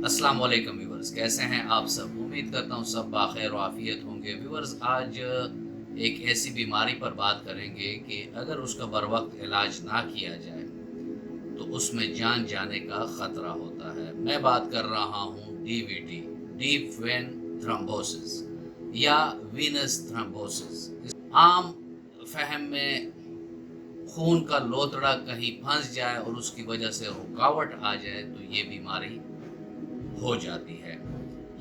अस्सलाम वालेकुम व्यूवर्स, कैसे हैं आप सब। उम्मीद करता हूँ सब बाखैर व आफियत होंगे। व्यूवर्स, आज एक ऐसी बीमारी पर बात करेंगे कि अगर उसका बर वक्त इलाज ना किया जाए तो उसमें जान जाने का ख़तरा होता है। मैं बात कर रहा हूँ डीवीटी, डीप वेन थ्रोम्बोसिस या वीनस थ्रोम्बोसिस। आम फहम में खून का लोतड़ा कहीं फंस जाए और उसकी वजह से रुकावट आ जाए तो ये बीमारी हो जाती है।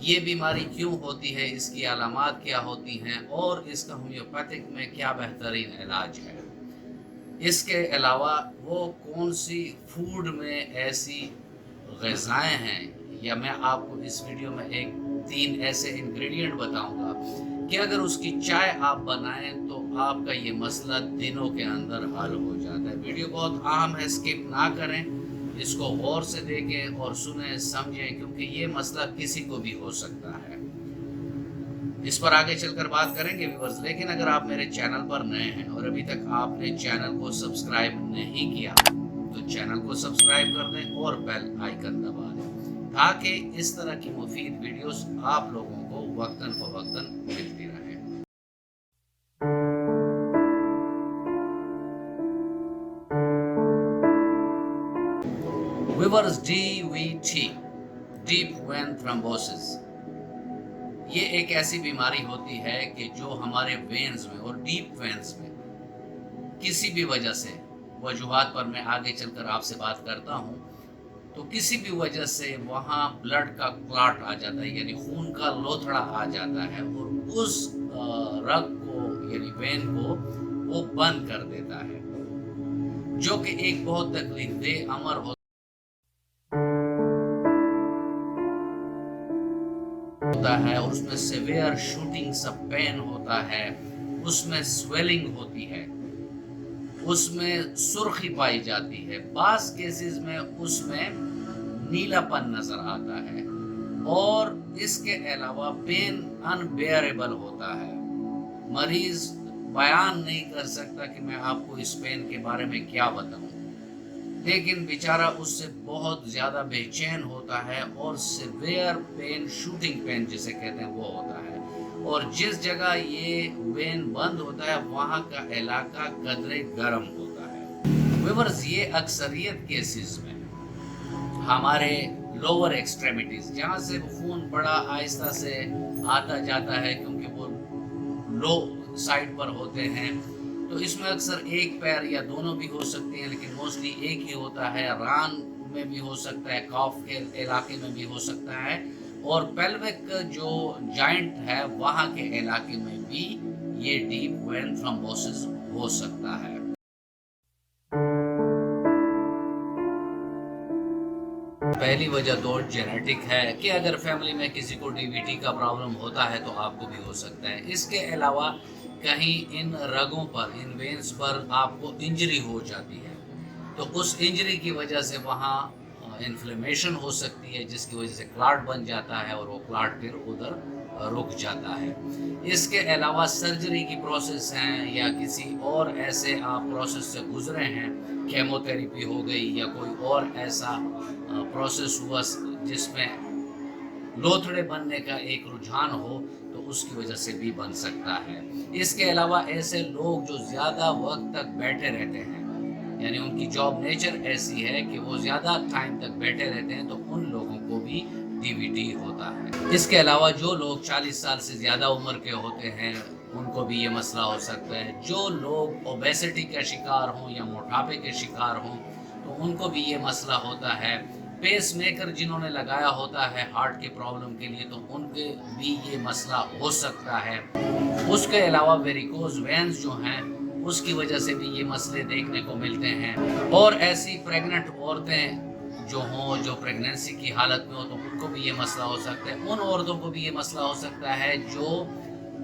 ये बीमारी क्यों होती है, इसकी अलामात क्या होती हैं और इसका होम्योपैथिक में क्या बेहतरीन इलाज है। इसके अलावा वो कौन सी फूड में ऐसी ग़िज़ाएँ हैं, या मैं आपको इस वीडियो में एक 3 ऐसे इंग्रेडिएंट बताऊंगा कि अगर उसकी चाय आप बनाएं तो आपका ये मसला दिनों के अंदर हल हो जाता है। वीडियो बहुत अहम है, स्किप ना करें, इसको गौर से देखें और सुने समझें, क्योंकि ये मसला किसी को भी हो सकता है। इस पर आगे चलकर बात करेंगे व्यूअर्स, लेकिन अगर आप मेरे चैनल पर नए हैं और अभी तक आपने चैनल को सब्सक्राइब नहीं किया तो चैनल को सब्सक्राइब कर दें और बेल आइकन दबा दें, ताकि इस तरह की मुफीद वीडियोस आप लोगों को वक्तन फवक्तन मिलती रहे। Viewers, DVT, deep vein thrombosis, ये एक ऐसी बीमारी होती है कि जो हमारे वेन्स में और डीप वेन्स में किसी भी वजह से, वजूहात पर मैं आगे चलकर आपसे बात करता हूँ, तो किसी भी वजह से वहाँ ब्लड का क्लॉट आ जाता है, यानी खून का लोथड़ा आ जाता है और उस रग को यानी वेन को वो बंद कर देता है, जो कि एक बहुत तकलीफदेह अमर होता है। और उसमें सिवियर शूटिंग सा पेन होता है, उसमें स्वेलिंग होती है, उसमें सुर्खी पाई जाती है, बास केसेस में उसमें नीलापन नजर आता है और इसके अलावा पेन अनबेयरेबल होता है। मरीज बयान नहीं कर सकता कि मैं आपको इस पेन के बारे में क्या बताऊं, लेकिन बेचारा उससे बहुत ज़्यादा बेचैन होता है और सिवियर पेन, शूटिंग पेन जिसे कहते हैं, वो होता है। और जिस जगह ये वेन बंद होता है वहाँ का इलाका कदरे गर्म होता है। व्यूअर्स, ये अक्सरियत केसेस में हमारे लोअर एक्सट्रेमिटीज, जहाँ से खून बड़ा आहिस्ता से आता जाता है, क्योंकि वो लो साइड पर होते हैं, तो इसमें अक्सर एक पैर या दोनों भी हो सकते हैं, लेकिन मोस्टली एक ही होता है। रान में भी हो सकता है, कॉफ के इलाके में भी हो सकता है, और पेल्विक जो जॉइंट है वहाँ के इलाके में भी ये डीप वेन थ्रोम्बोसिस हो सकता है। पहली वजह तो जेनेटिक है कि अगर फैमिली में किसी को डीवीटी का प्रॉब्लम होता है तो आपको भी हो सकता है। इसके अलावा कहीं इन रगों पर, इन वेन्स पर आपको इंजरी हो जाती है, तो उस इंजरी की वजह से वहाँ इन्फ्लेमेशन हो सकती है, जिसकी वजह से क्लॉट बन जाता है और वो क्लॉट फिर उधर रुक जाता है। इसके अलावा सर्जरी की प्रोसेस हैं या किसी और ऐसे आप प्रोसेस से गुजरे हैं, केमोथेरेपी हो गई या कोई और ऐसा प्रोसेस हुआ जिसमें लोथड़े बनने का एक रुझान हो, तो उसकी वजह से भी बन सकता है। इसके अलावा ऐसे लोग जो ज़्यादा वक्त तक बैठे रहते हैं, यानी उनकी जॉब नेचर ऐसी है कि वो ज़्यादा टाइम तक बैठे रहते हैं, तो उन लोगों को भी डीवीटी होता है। इसके अलावा जो लोग 40 साल से ज़्यादा उम्र के होते हैं उनको भी ये मसला हो सकता है। जो लोग ओबेसिटी का शिकार हों या मोटापे के शिकार हों तो उनको भी ये मसला होता है। पेस मेकर जिन्होंने लगाया होता है हार्ट के प्रॉब्लम के लिए, तो उनके भी ये मसला हो सकता है। उसके अलावा वेरिकोज वेन्स जो हैं उसकी वजह से भी ये मसले देखने को मिलते हैं। और ऐसी प्रेग्नेंट औरतें जो हों, जो प्रेगनेंसी की हालत में हो, तो उनको भी ये मसला हो सकता है। उन औरतों को भी ये मसला हो सकता है जो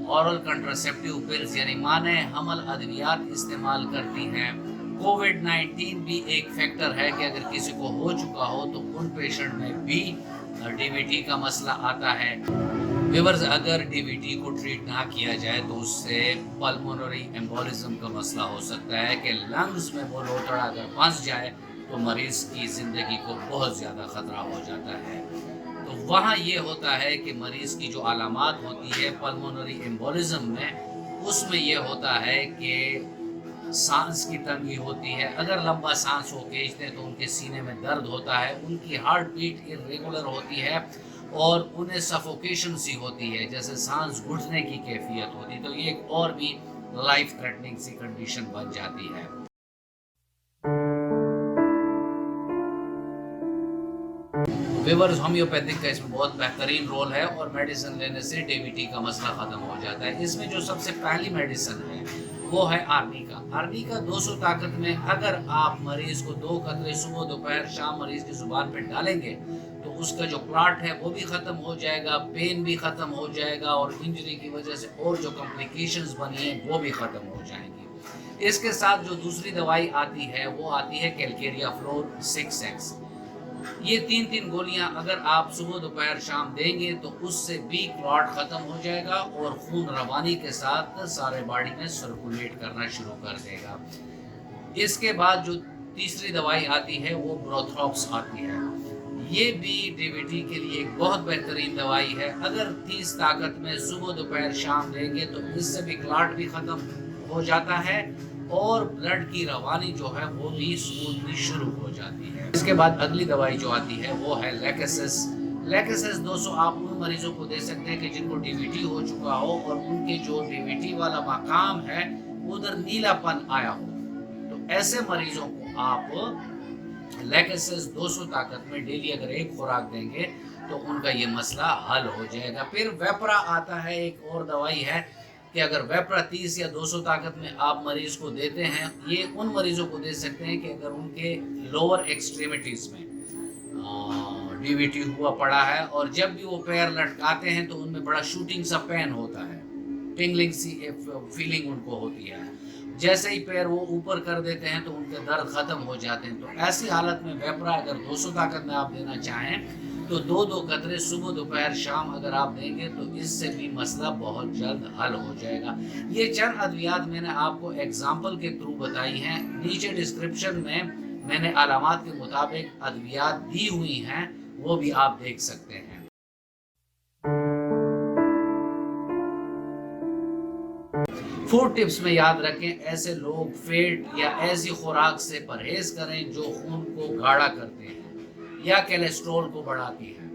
ऑरल कंट्रासेप्टिव पिल्स यानी माने हमल अद्वियात इस्तेमाल करती हैं। कोविड-19 भी एक फैक्टर है कि अगर किसी को हो चुका हो तो उन पेशेंट में भी डीवीटी का मसला आता है। व्यूअर्स, अगर डीवीटी को ट्रीट ना किया जाए तो उससे पल्मोनरी एम्बोलिज्म का मसला हो सकता है कि लंग्स में वो लोथड़ा अगर फंस जाए तो मरीज की ज़िंदगी को बहुत ज़्यादा ख़तरा हो जाता है। तो وہاں یہ ہوتا ہے کہ مریض کی جو علامات ہوتی ہے پلمونری ایمبولزم میں، اس میں یہ ہوتا ہے کہ سانس کی تنگی ہوتی ہے، اگر لمبا سانس وہ کھینچتے ہیں تو ان کے سینے میں درد ہوتا ہے، ان کی ہارٹ بیٹ irregular ہوتی ہے اور انہیں سفوکیشن سی ہوتی ہے، جیسے سانس گھٹنے کی کیفیت ہوتی ہے، تو یہ ایک اور بھی لائف تھریٹنگ سی کنڈیشن بن جاتی ہے۔ ویورز، ہومیوپیتھک کا اس میں بہت بہترین رول ہے اور میڈیسن لینے سے ڈی وی ٹی کا مسئلہ ختم ہو جاتا ہے۔ اس میں جو سب سے پہلی میڈیسن ہے وہ ہے آرنیکا۔ آرنیکا 200 طاقت میں اگر آپ مریض کو 2 قطرے صبح دوپہر شام مریض کی زبان پہ ڈالیں گے تو اس کا جو کلاٹ ہے وہ بھی ختم ہو جائے گا، پین بھی ختم ہو جائے گا اور انجری کی وجہ سے اور جو کمپلیکیشنز بنی ہیں وہ بھی ختم ہو جائیں گی۔ اس کے ساتھ جو دوسری دوائی آتی ہے وہ آتی ہے کیلکیریا فلور 6X۔ یہ 3 گولیاں اگر آپ صبح دوپہر شام دیں گے تو اس سے بھی کلاٹ ختم ہو جائے گا اور خون روانی کے ساتھ سارے باڈی میں سرکولیٹ کرنا شروع کر دے گا۔ اس کے بعد جو تیسری دوائی آتی ہے وہ بروتھروپس آتی ہے۔ یہ بھی ڈی وی ٹی کے لیے ایک بہت بہترین دوائی ہے، اگر 30 طاقت میں صبح دوپہر شام دیں گے تو اس سے بھی کلاٹ بھی ختم ہو جاتا ہے اور بلڈ کی روانی جو ہے وہ بھی سموتھلی شروع ہو جاتی ہے۔ اس کے بعد اگلی دوائی جو آتی ہے وہ ہے لیکسس۔ لیکسس 200 آپ ان مریضوں کو دے سکتے ہیں کہ جن کو ڈی وی ٹی ہو چکا ہو اور ان کے جو ڈی وی ٹی والا مقام ہے ادھر نیلا پن آیا ہو، تو ایسے مریضوں کو آپ لیکسس 200 طاقت میں ڈیلی اگر ایک خوراک دیں گے تو ان کا یہ مسئلہ حل ہو جائے گا۔ پھر ویپرا آتا ہے، ایک اور دوائی ہے کہ اگر ویپرا 30 یا 200 طاقت میں آپ مریض کو دیتے ہیں، یہ ان مریضوں کو دے سکتے ہیں کہ اگر ان کے لوور ایکسٹریمٹیز میں ڈی وی ٹی ہوا پڑا ہے اور جب بھی وہ پیر لٹکاتے ہیں تو ان میں بڑا شوٹنگ سا پین ہوتا ہے، پنگلنگ سی فیلنگ ان کو ہوتی ہے، جیسے ہی پیر وہ اوپر کر دیتے ہیں تو ان کے درد ختم ہو جاتے ہیں۔ تو ایسی حالت میں ویپرا اگر 200 طاقت میں آپ دینا چاہیں تو 2 قطرے صبح دوپہر شام اگر آپ دیں گے تو اس سے بھی مسئلہ بہت جلد حل ہو جائے گا۔ یہ چند ادویات میں نے آپ کو ایگزامپل کے تھرو بتائی ہیں، نیچے ڈسکرپشن میں نے علامات کے مطابق ادویات دی ہوئی ہیں، وہ بھی آپ دیکھ سکتے ہیں۔ فوڈ ٹپس میں یاد رکھیں، ایسے لوگ فیٹ یا ایسی خوراک سے پرہیز کریں جو خون کو گاڑھا کرتے ہیں یا کولیسٹرول کو بڑھاتی ہے۔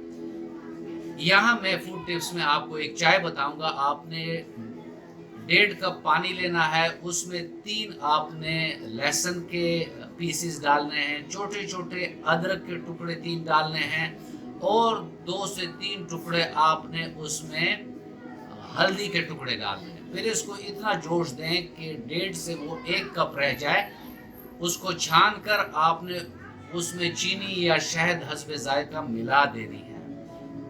یہاں میں فوڈ ٹپس میں آپ کو ایک چائے بتاؤں گا، آپ نے 1.5 کپ پانی لینا ہے، اس میں 3 آپ نے لہسن کے پیسز ڈالنے ہیں، چھوٹے چھوٹے ادرک کے ٹکڑے 3 ڈالنے ہیں اور 2 سے 3 ٹکڑے آپ نے اس میں ہلدی کے ٹکڑے ڈالنے ہیں۔ پھر اس کو اتنا جوش دیں کہ 1.5 سے وہ 1 کپ رہ جائے، اس کو چھان کر آپ نے اس میں چینی یا شہد حسب ذائقہ ملا دینی ہے۔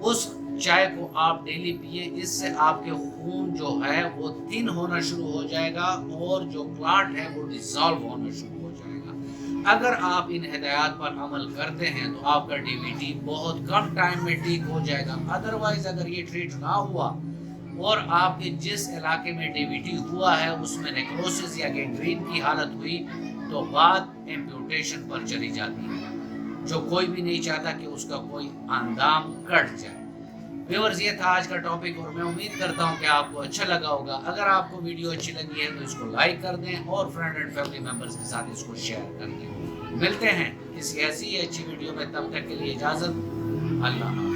اس چائے کو آپ ڈیلی پئیں، اس سے آپ کے خون جو ہے وہ تھن ہونا شروع ہو جائے گا اور جو کلاٹ ہے وہ ڈیزالو ہونا شروع ہو جائے گا۔ اگر آپ ان ہدایات پر عمل کرتے ہیں تو آپ کا ڈی وی ٹی بہت کم ٹائم میں ٹھیک ہو جائے گا۔ ادروائز اگر یہ ٹریٹ نہ ہوا اور آپ کے جس علاقے میں ڈی وی ٹی ہوا ہے اس میں نیکروسس یا گینگرین کی حالت ہوئی تو بات ایمپیوٹیشن پر چلی جاتی ہے، جو کوئی بھی نہیں چاہتا کہ اس کا کوئی اندام کٹ جائے۔ ویورز، یہ تھا آج کا ٹاپک اور میں امید کرتا ہوں کہ آپ کو اچھا لگا ہوگا۔ اگر آپ کو ویڈیو اچھی لگی ہے تو اس کو لائک کر دیں اور فرینڈ اینڈ فیملی ممبرز کے ساتھ اس کو شیئر کر دیں۔ ملتے ہیں کسی ایسی اچھی ویڈیو میں، تب تک کے لیے اجازت، اللہ حافظ۔